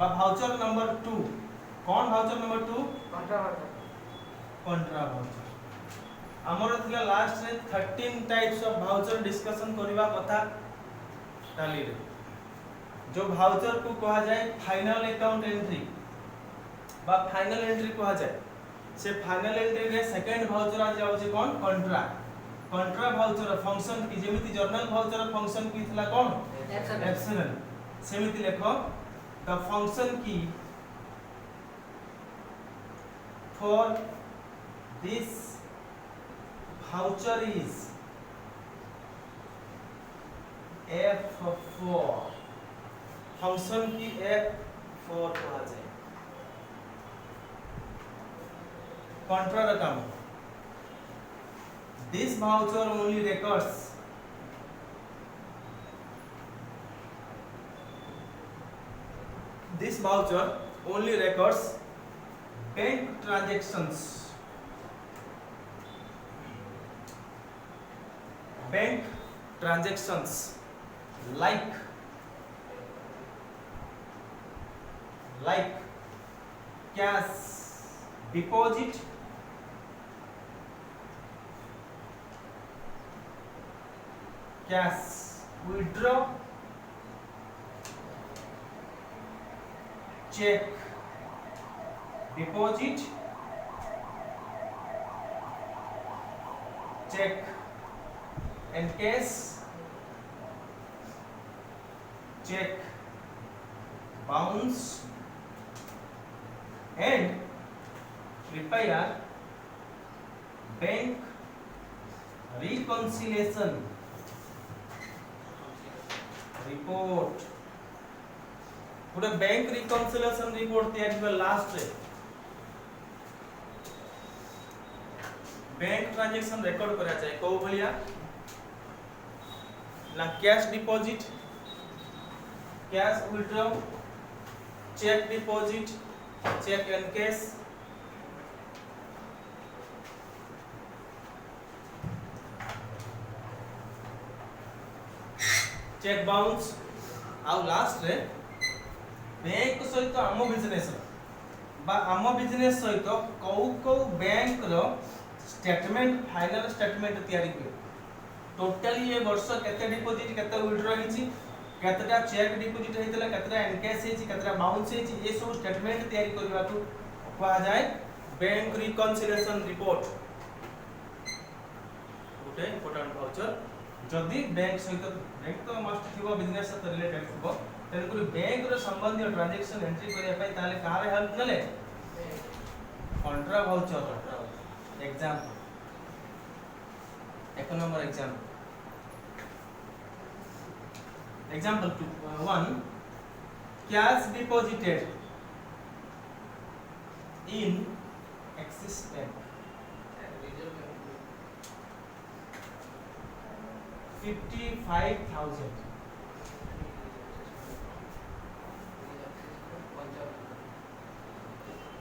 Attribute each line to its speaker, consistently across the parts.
Speaker 1: बा voucher number 2 कौन voucher number 2 कंट्रा voucher हमर थिला लास्ट रे 13 टाइप्स ऑफ भाउचर डिस्कशन करबा कथा टाली रे जो भाउचर को कहा जाए फाइनल अकाउंट एंट्री बा फाइनल एंट्री कहा जाए से फाइनल एंट्री रे सेकंड भाउचर आ जाउ छै कोन कंट्रा कंट्रा भाउचर फंक्शन की जेमिति जर्नल भाउचर फंक्शन की थिला कोन एक्सेलेंट सेमिति लेखो द फंक्शन की for this voucher is F4 function की F4 कहा जाए कंट्रा रकम this voucher only records bank transactions like cash deposit cash withdraw check deposit check encase check bounce and prepare bank reconciliation report पूरा bank reconciliation report तैयार हुआ last रे bank transaction record करा जाए को भलिया ना cash deposit cash withdraw cheque deposit cheque encash cheque bounce आउ लास्ट रे बैंक सहित आम बिजनेस बा आम बिजनेस सहित कौ बैंक रो स्टेटमेंट फाइनल स्टेटमेंट तैयारी हुए टोटली ये वर्ष केते डिपॉजिट केते विथड्रॉ हिची केतेटा चेक डिपॉजिट हेतला केतेटा एनकैश हिची केतेटा बाउंस हिची ये सब स्टेटमेंट तैयारी करबा को कहा जाए bank reconciliation report okay important voucher जदी बैंक सहित बैंक तो मस्ट थिबो बिजनेस सहित रिलेटेड थिबो तेनकुरी बैंक रो संबंधी ट्रांजैक्शन एंट्री करिया पई ताले कार हेल्प नले कंट्रा भाउचर एग्जांपल एक number example 1 cash deposited in Axis Bank 55,000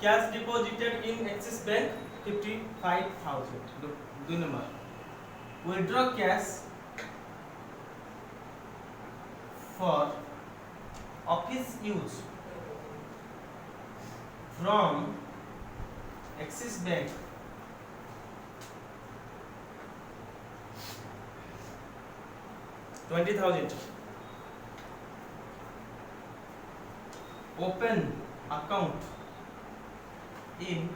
Speaker 1: cash deposited in Axis Bank 55,000 2 number withdraw cash for office use from Axis Bank 20,000 open account in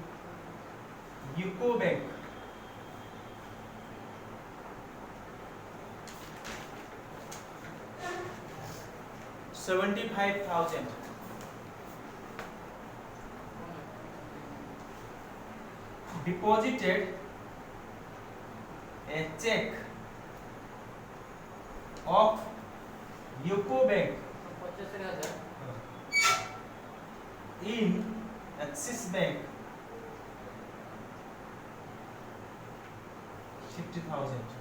Speaker 1: UCO Bank 75,000 deposited a check of UCO Bank in Axis Bank 50,000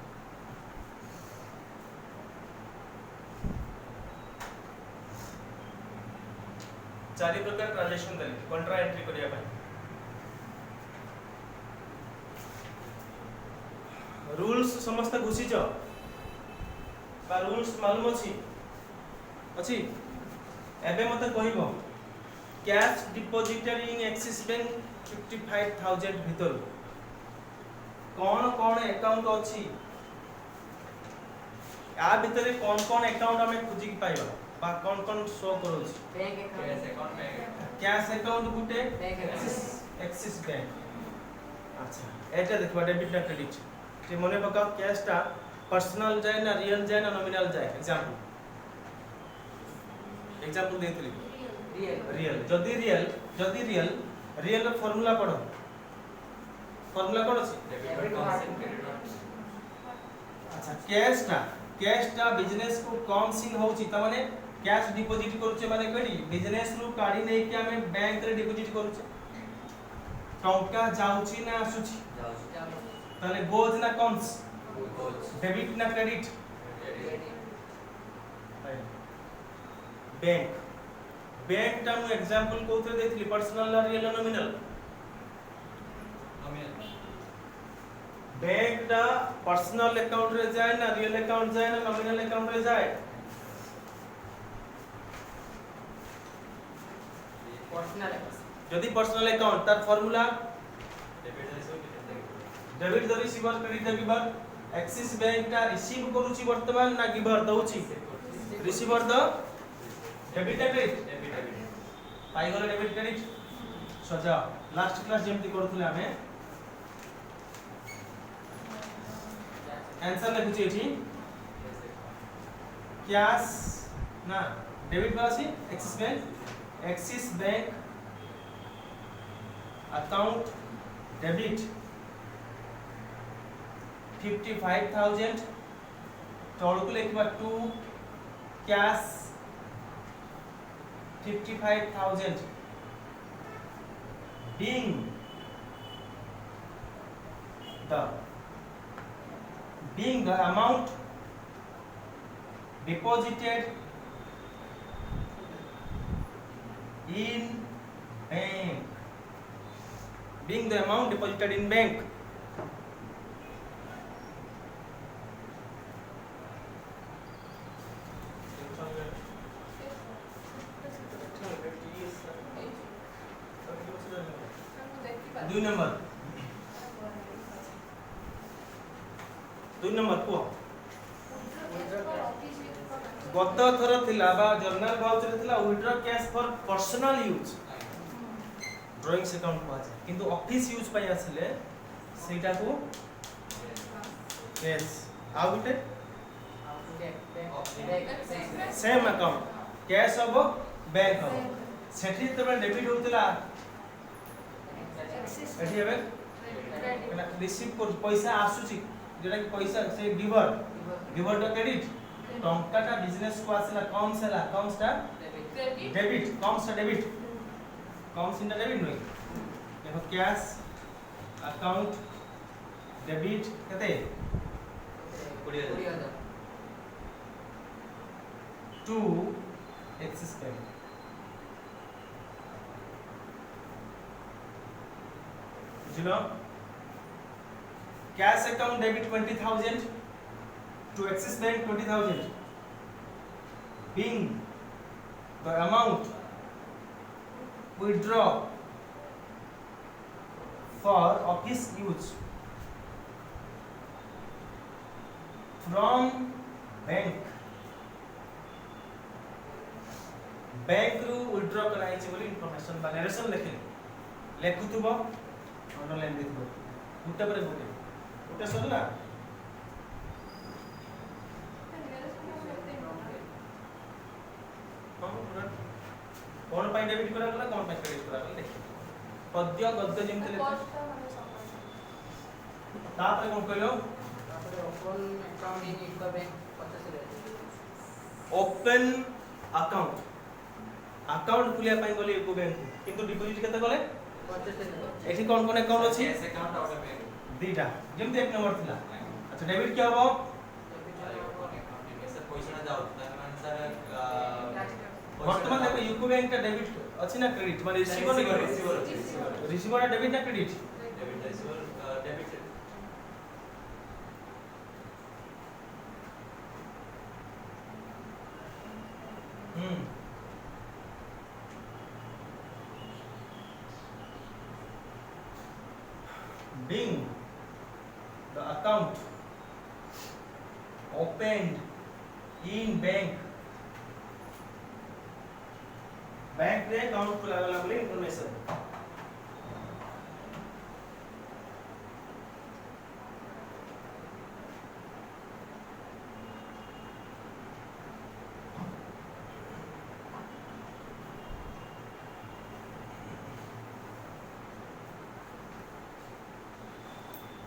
Speaker 1: चारि प्रकार transaction देली कंट्रा entry करिया पाई rules समस्त घुसी छ बा rules मालूम अछि अछि एबे मते कहिबो cash deposited in Axis Bank 55,000 भीतर कौन कौन अकाउंट अच्छी या भीतर कौन कौन अकाउंट हमें खोजी की पाइबा बा कौन कौन शो करोछि
Speaker 2: बैंक अकाउंट
Speaker 1: कैश अकाउंट गुटे
Speaker 2: बैंक
Speaker 1: एक्सिस बैंक अच्छा एटा देखबा डेबिट ना क्रेडिट ते मने पकाओ कैश टा पर्सनल जाय ना रियल जाय ना नॉमिनल जाय एग्जांपल देतली रियल जदी रियल रो फार्मूला पढ़ो फार्मूला कोन अछि अच्छा कैश टा बिजनेस को कम सिन होची त माने कैश डिपॉजिट करूचे माने कडी बिजनेस रू काढी नै कि हमें बैंक रे डिपॉजिट करूचे टंका जाउची ना आसुची ताले गोज ना कम्स डेबिट ना क्रेडिट बैंक टा मु एग्जांपल कोथे देथली पर्सनल ला रियल नॉमिनल बैंक टा पर्सनल अकाउंट रे जाय ना रियल अकाउंट जाय ना नॉमिनल अकाउंट रे जाय जदी पर्सनल अकाउंट तार formula debit the receiver credit the giver Axis Bank टा रिसीव करूची वर्तमान ना गिवर दउची रिसीवर द डेबिट क्रेडिट पाई गले डेबिट क्रेडिट सजा लास्ट क्लास जेमती करथुले हमें आंसर लिखुची एठी कैश ना डेबिट बासी एक्सिस बैंक अकाउंट डेबिट 55,000 तळकु लिखबा to cash 55,000 being the amount deposited in bank being the amount deposited in bank दुई नंबर को गत थर थिला बा जर्नल वाउचर थिला withdraw cash for personal use drawings account को आछे किंतु ऑफिस यूज पय आसले सेटा को कैश आ गुटे सेम अकाउंट कैश अब बैंक अब सेठी तबे डेबिट होतिला एठी हेबे रिसीव कर पैसा आसुची जेटा कि पैसा से गिवर टा क्रेडिट टंका टा बिजनेस को आसला कम सेला कम्स टा डेबिट कम्स टा डेबिट कम्स इन डेबिट नय देखो कैश अकाउंट डेबिट कते 200,000 टू एक्सिस बैंक बुझलो cash account debit 20,000 to Axis Bank 20,000 being the amount withdraw for office use from bank रू withdraw कराई छै बोली इंफॉर्मेशन बा नरेशन लेखुतबो अंडरलाइन देखबो गुटे पर गुटे सरला कौन पाई डेबिट करा गला कौन पाई क्रेडिट करा गला देखि पद्य गद्य जेमते ले तापर कोन कहलो तापर open account in UCO bank 50 रे ओपन अकाउंट खुलिया पाई बोली इको बैंक किंतु डिपॉजिट केते गले 50 रे एठी कौन कौन अकाउंट अछि कैश अकाउंट ऑटो बैंक दीटा जेमते एक नंबर थिला अच्छा डेबिट क्या हो पैसा ना जाउ वर्तमान देखो यूको बैंक का डेबिट अछि ना क्रेडिट माने रिसीवर डेबिट ना credit debit receiver debit being the account opened in bank रे अकाउंट खुला वाला बोले इंफॉर्मेशन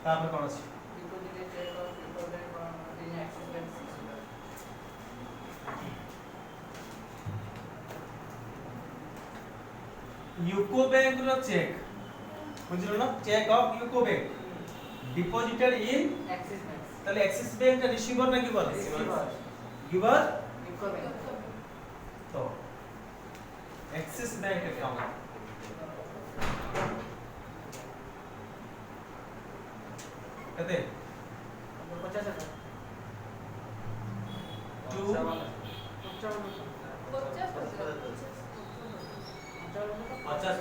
Speaker 1: तापर कोन अछि यूको बैंक रो चेक बुझलो ना cheque of UCO bank deposited in Axis bank ताले एक्सिस बैंक का रिसीवर ना गिवर गिवर यूको बैंक तो एक्सिस बैंक अकाउंट कते 50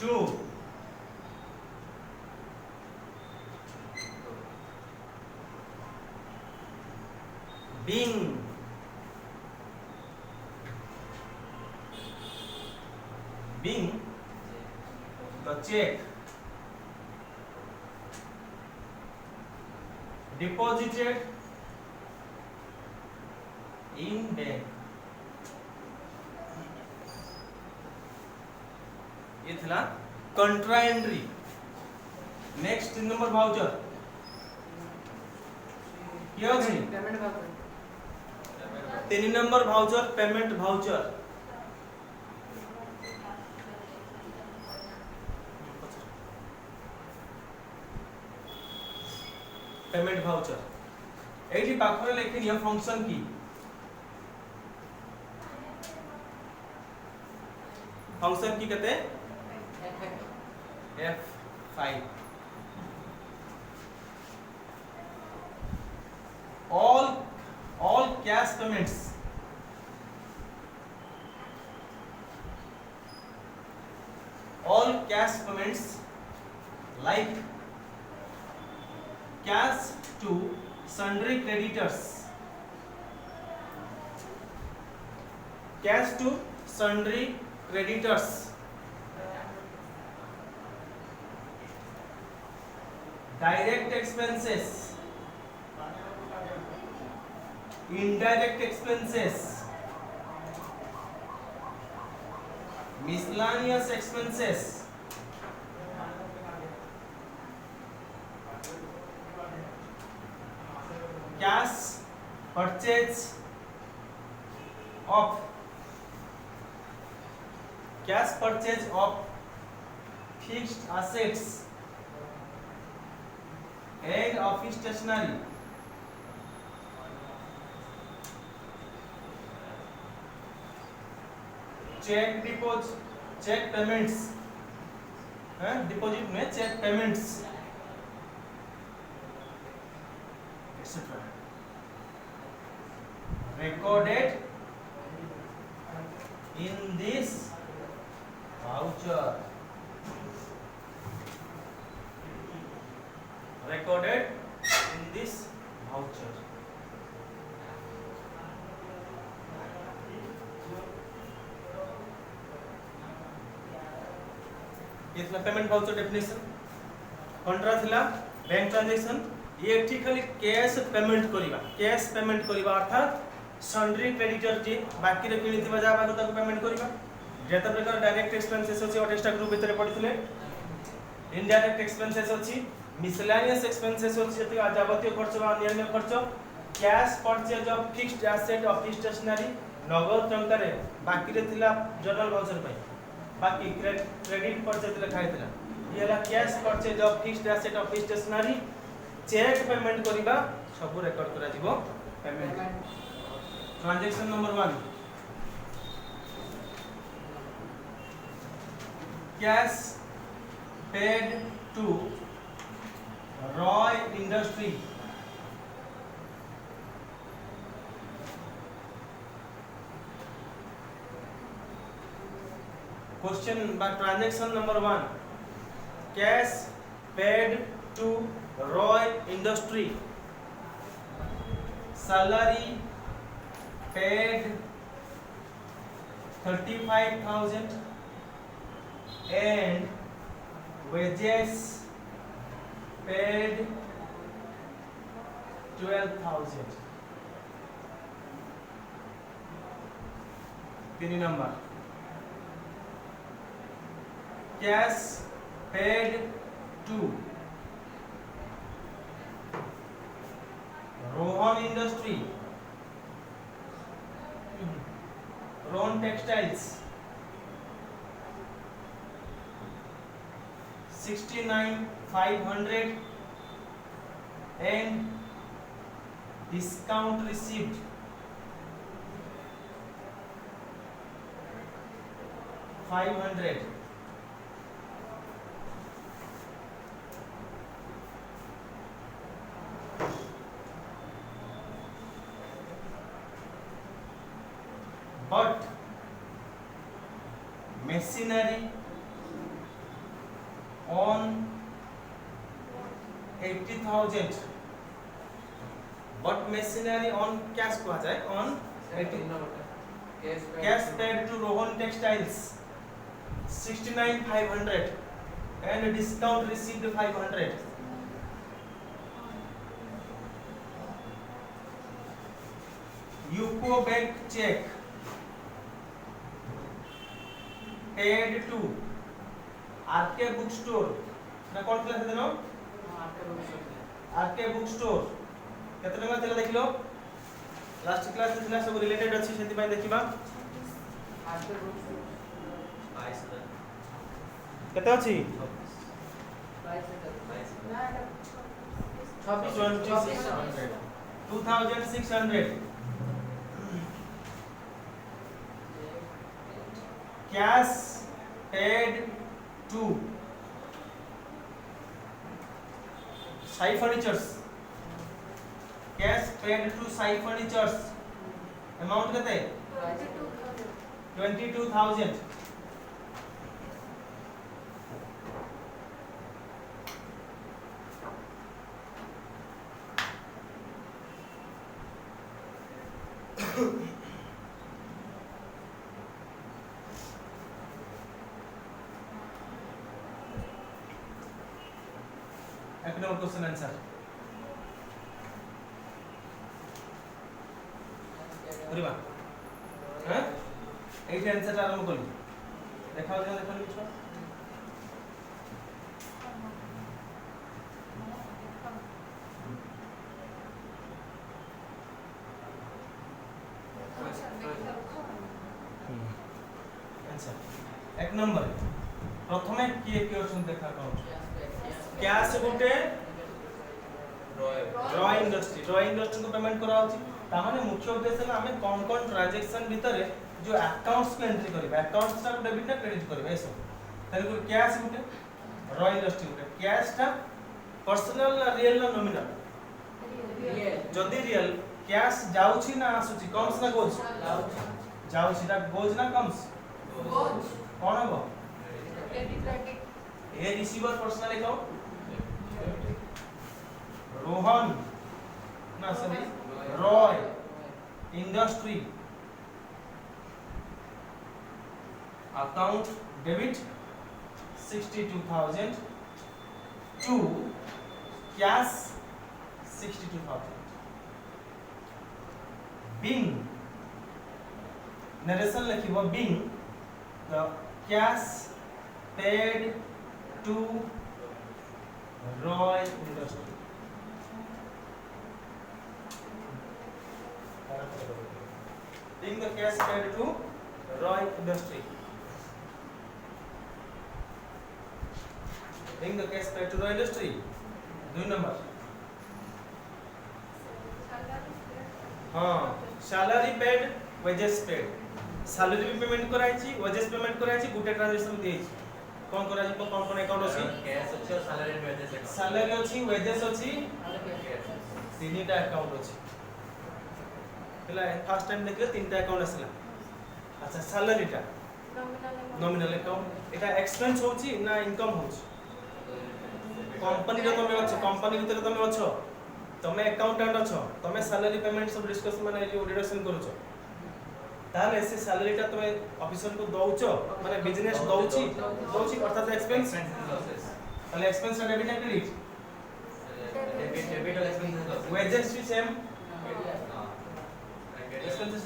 Speaker 1: to being the check deposited in bank ये थिला contra entry next 3 number voucher क्या अछि payment voucher 3 number voucher payment voucher payment voucher एठी पाखरे लेखिन ये फंक्शन की फंक्शन की कहते हैं F5 all cash payments like cash to sundry creditors direct expenses indirect expenses miscellaneous expenses cash purchase of fixed assets and office stationery cheque payments deposit में cheque payments etc recorded in this voucher ये थिला payment voucher definition कंट्रा थिला bank transaction ये एठी खाली cash payment करिवा अर्थात sundry creditor जे बाकी रे किनिथिबा जा बाको ताको पेमेंट करिवा जेता प्रकार डायरेक्ट एक्सपेंसेस अछि 28 ग्रुप भितर पडिथिले इनडायरेक्ट एक्सपेंसेस अछि मिसलेनियस एक्सपेंसेस अछि जति जावतीय खर्च वा अन्य खर्च cash purchase of fixed asset office stationery नगद टंका रे बाकी रे थिला जनरल वाउचर पई बाकी क्रेडिट परचेज लिखा हैतला ये ला cash purchase of fixed asset of stationery cheque payment करिबा सब रिकॉर्ड करा जिवो payment transaction number 1 cash paid to Roy industry question by transaction number 1 cash paid to Roy Industry, salary paid 35,000 and wages paid 12,000. 3 number cash paid to Rohan Industry, Rohan Textiles, 69,500 and discount received 500. But machinery on 80,000. But machinery on cash को आ जाए on 80. Cash paid to Rohan Textiles 69,500 and discount received 500. UCO bank check paid to RK bookstore ना कौन class देनो RK bookstore केते टका देला देखिलो last class दिला सब रिलेटेड अछि सेति पय देखिबा RK bookstore 22,000 केते अछि 2,600 cash paid to Sai Furnitures, cash paid to Sai Furnitures amount केते 22,000. एक नंबर क्वेश्चन आंसर करिबा हैं एठी आंसर आरंभ करू देखाओ देखो लिखो आंसर एक नंबर प्रथमे किए क्वेश्चन देखा कौन कैश गुटे रॉय इंडस्ट्री को पेमेंट करा होची ता माने मुख्य उद्देश्य है हमें कौन ट्रांजैक्शन भीतर जो अकाउंट्स को एंट्री करबा अकाउंट्स टा डेबिट ना क्रेडिट करबा ऐसो ताले कैश गुटे रॉय इंडस्ट्री गुटे कैश टा पर्सनल ना रियल ना नॉमिनल जदी रियल कैश जाउची ना आसुची कम्स ना गोज जाउची ता गोज ना कम्स गोज कोन हो credit a receiver personal account Rohan ना sorry Roy industry account debit 62,000 to cash 62,000 being narration लिखिबो being the cash paid to Roy Industry being the cash paid to Roy Industry being the cash paid to Roy Industry 2 number हां salary paid wages paid salary भी payment कराई छी wages payment कराई छी गुटे transaction दिए छी कोन करा जी कोन account अछि कैश अछि और salary and wages account salary अछि वेजेस अछि तीनटा अकाउंट अछि हला फर्स्ट टाइम देखियो तीनटा अकाउंट असला अच्छा सैलरी टा नॉमिनल अकाउंट एटा एक्सपेंस होची ना इनकम होची कंपनी रो तमे अछ कंपनी भीतर तमे अछ तमे अकाउंटेंट अछ तमे सैलरी पेमेंट सब डिस्कस माने जो डिडक्शन करूछ ताले से सैलरी टा तमे ऑफिसर को दउछ माने बिजनेस दउची अर्थात एक्सपेंस ताले एक्सपेंस और डेबिट एंड क्रेडिट डेबिट और एक्सपेंस वेजेस भी same expenses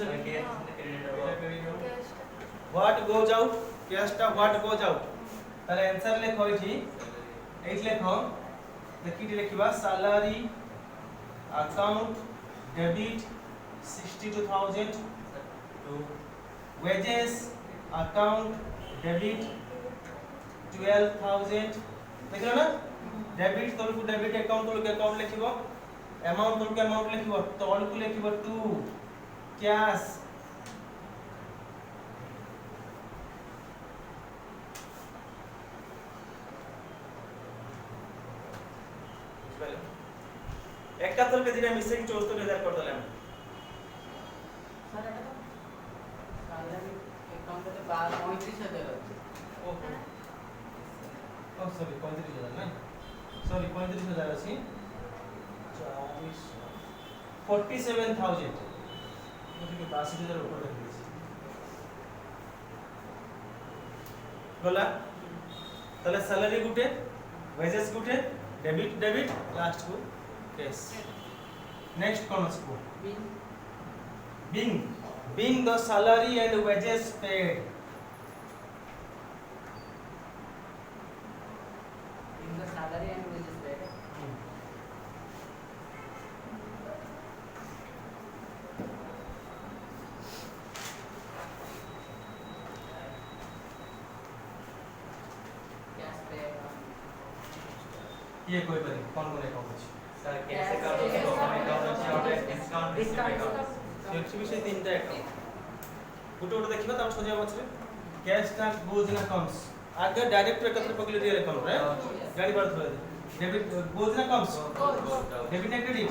Speaker 1: what goes out cash टा what goes out ताले आंसर लेखो इठी एट लेखो देखि लिखिबा salary account debit 62000 wages account debit 12000 देखलो ना डेबिट तोल को डेबिट अकाउंट तोल के अकाउंट लिखिबो अमाउंट तोल के अमाउंट लिखिबो तोल को लिखिबो 2 कैश एकात्तर के दिन मिसे 74000 कर देले हम
Speaker 2: सर एटा सैलरी अकाउंट पे 35000 अछि
Speaker 1: ओहो ओ सॉरी 35000 ना सॉरी 35000 अछि 40 47000 मुझे के 62000 ऊपर रख दीजिए बोला तले सैलरी गुटे वेजेस गुटे डेबिट डेबिट लास्ट को कैश नेक्स्ट कौन अछि being the salary and wages paid
Speaker 2: in the salary and wages paid cash paid
Speaker 1: ये कोई बनी कौन कौन अकाउंट अछि
Speaker 3: सर कैश अकाउंट है गवर्नमेंट अकाउंट है और डिस्काउंट रिसीव अकाउंट
Speaker 1: सेक्सी विषय तीनटा अकाउंट गुटे गुटे देखिबा तब सोजा बचले कैश टा गोज ना कम्स आगे डायरेक्ट एकत्र पकले रियल अकाउंट रे गाड़ी बार थोड़ा डेबिट गोज ना comes debit and credit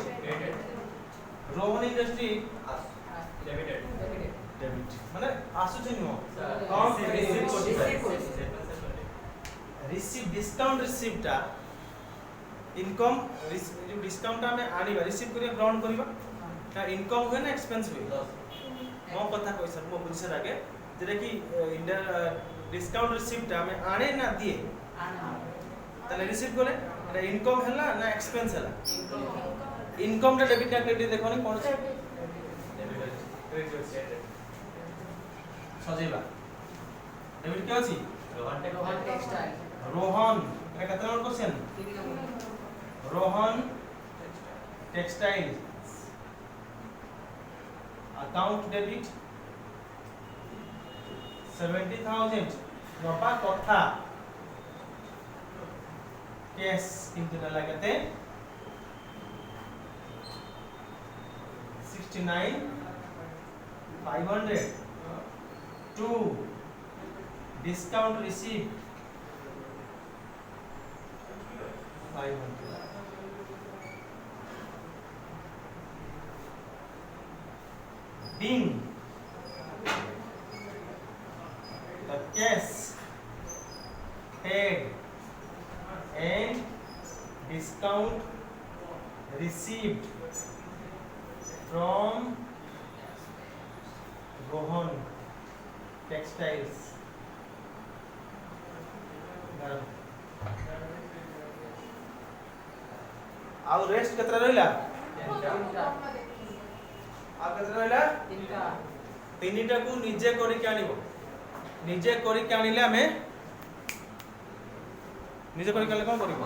Speaker 1: Rohan industry
Speaker 3: debited
Speaker 1: debit माने आसु छै नो कम रिसीव रिसीव डिस्काउंट रिसीव टा इनकम जो डिस्काउंट टा हमें आनिबा रिसीव करिया ग्राउंड करिबा ता इनकम होय ना एक्सपेंस होय मो कथा कोइ सर मो बुझे रागे जेरे कि इंडिया डिस्काउंट रिसीव टा हमें आने ना दिए ताले रिसीव कोले एटा इनकम हला ना एक्सपेंस हला इनकम टा डेबिट ना क्रेडिट देखो ने कोन छै
Speaker 3: क्रेडिट
Speaker 1: सजेबा डेबिट के अछि
Speaker 2: रोहन टेक्सटाइल
Speaker 1: रोहन एटा कतना number question Rohan textile account debit 70000 रपा कथा कैश किंतु न लागते 69500 2 discount receive 500 being the cash paid and discount received from Rohan Textiles. आउ रेस्ट केतरा रहला आ केतरा रहला तीनटा को निजे करी के आनिबो निजे करी के आनिले हमें निजे करी के आनिले कोन करिबो